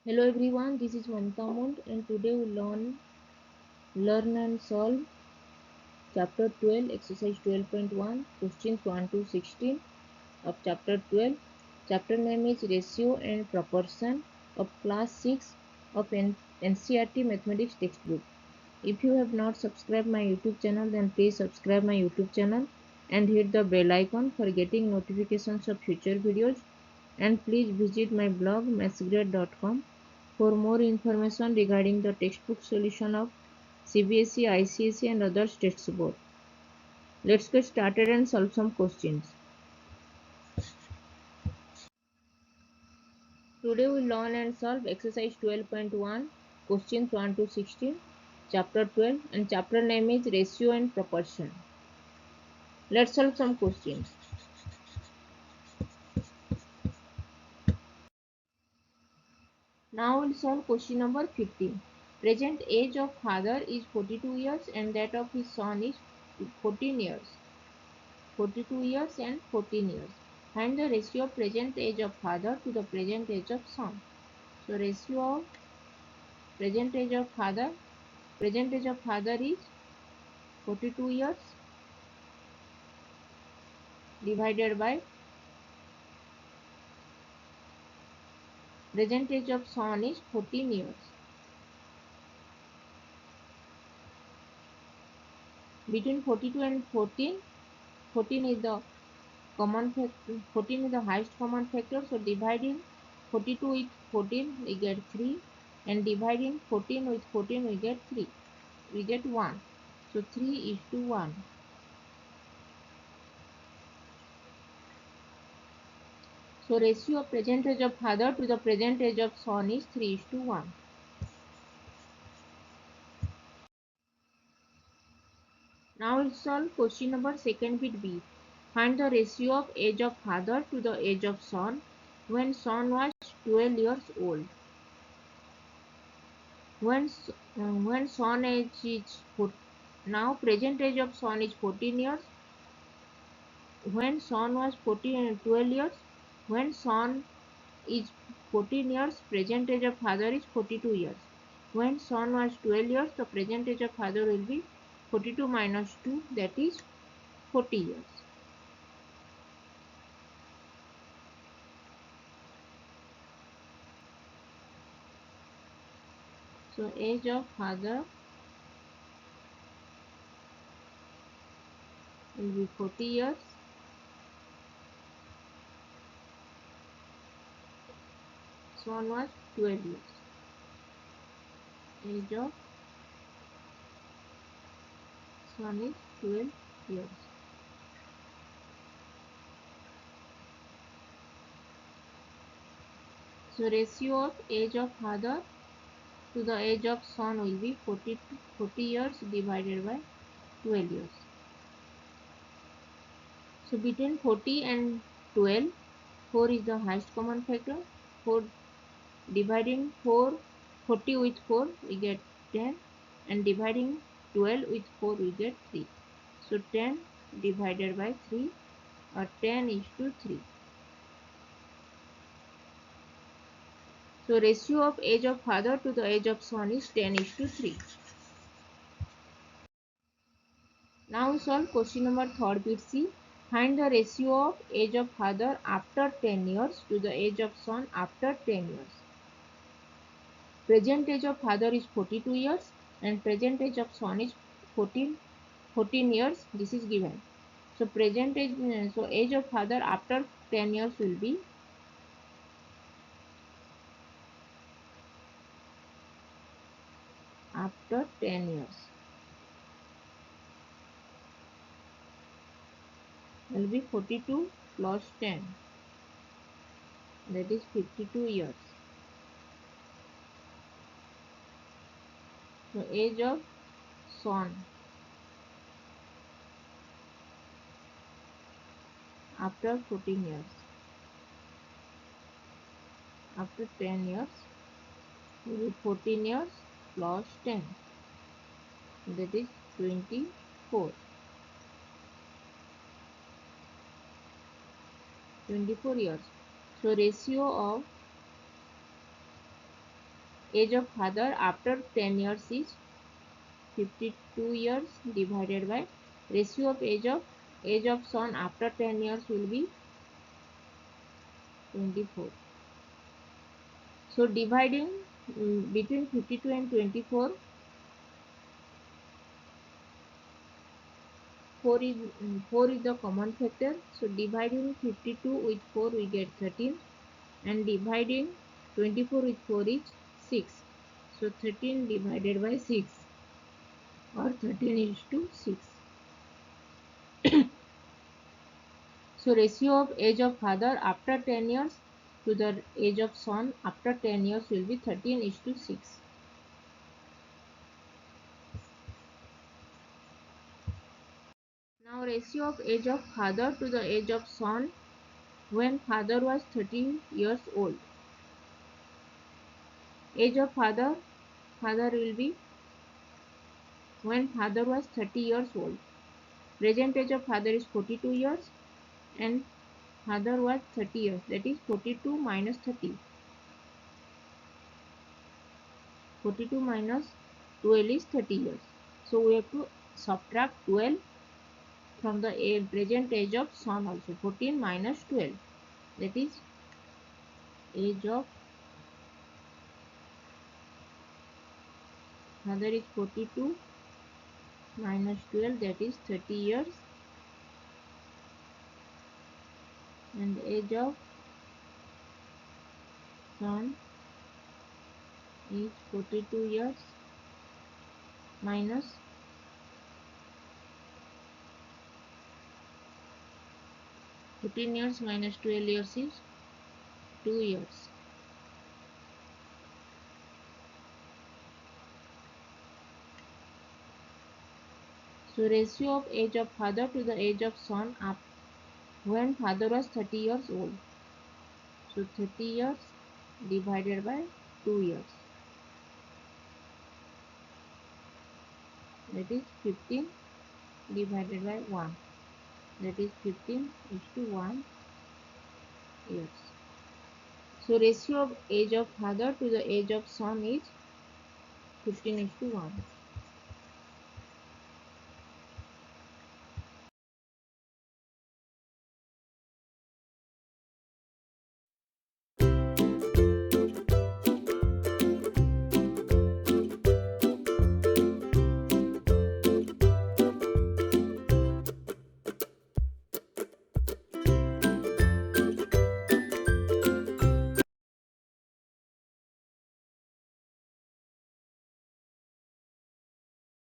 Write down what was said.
Hello everyone, this is Mamta Mund and today we learn and solve chapter 12 exercise 12.1 questions 1 to 16 of chapter 12. Chapter name is ratio and proportion of class 6 of NCERT mathematics textbook. If you have not subscribed my YouTube channel then please subscribe my YouTube channel and hit the bell icon for getting notifications of future videos, and please visit my blog mathsgrade.com for more information regarding the textbook solution of CBSE, ICSE and other states board. Let's get started and solve some questions. Today we learn and solve exercise 12.1 questions 1 to 16 chapter 12, and chapter name is ratio and proportion. Let's solve some questions. Now we'll solve question number 15. Present age of father is 42 years and that of his son is 14 years. 42 years and 14 years. Find the ratio of present age of father to the present age of son. So ratio of present age of father is 42 years divided by present age of son is 14 years. Between 42 and 14, 14 is the common factor, 14 is the highest common factor. So dividing 42 with 14 we get 3, and dividing 14 with 14 we get 3. We get 1. So 3:1. So ratio of present age of father to the present age of son is 3:1. Now we'll solve question number second bit B. Find the ratio of age of father to the age of son when son was 12 years old. When son age is now present age of son is 14 years. When son was 12 years, when son is 14 years, present age of father is 42 years. When son was 12 years, the present age of father will be 42 minus 2, that is 40 years. So age of father will be 40 years. Son was 12 years. Age of son is 12 years. So ratio of age of father to the age of son will be 40 years divided by 12 years. So between 40 and 12, 4 is the highest common factor. 4 dividing 40 with 4 we get 10, and dividing 12 with 4 we get 3. So 10 divided by 3 or 10:3. So ratio of age of father to the age of son is 10:3. Now we solve question number 3 bit C. Find the ratio of age of father after 10 years to the age of son after 10 years. Present age of father is 42 years and present age of son is 14 years. This is given. So age of father after 10 years will be after 10 years will be 42 plus 10, that is 52 years. So age of son after 14 years, after 10 years will be 14 years plus 10, that is 24. 24 years. So ratio of age of father after 10 years is 52 years divided by ratio of age of son after 10 years will be 24. So dividing between 52 and 24, 4 is the common factor. So dividing 52 with 4 we get 13, and dividing 24 with 4 is 6. So 13 divided by 6, or 13 is to 6. So ratio of age of father after 10 years to the age of son after 10 years will be 13 is to 6. Now ratio of age of father to the age of son when father was 30 years old. Age of father will be when father was 30 years old. Present age of father is 42 years and father was 30 years, that is 42 minus 30. 42 minus 12 is 30 years. So we have to subtract 12 from the present age of son also. 14 minus 12, that is age of father is 42 minus 12, that is 30 years, and age of son is 42 years minus 14 years minus 12 years is 2 years. So ratio of age of father to the age of son up when father was 30 years old. So 30 years divided by 2 years, that is 15 divided by 1, that is 15 is to 1 years. So ratio of age of father to the age of son is 15 is to 1.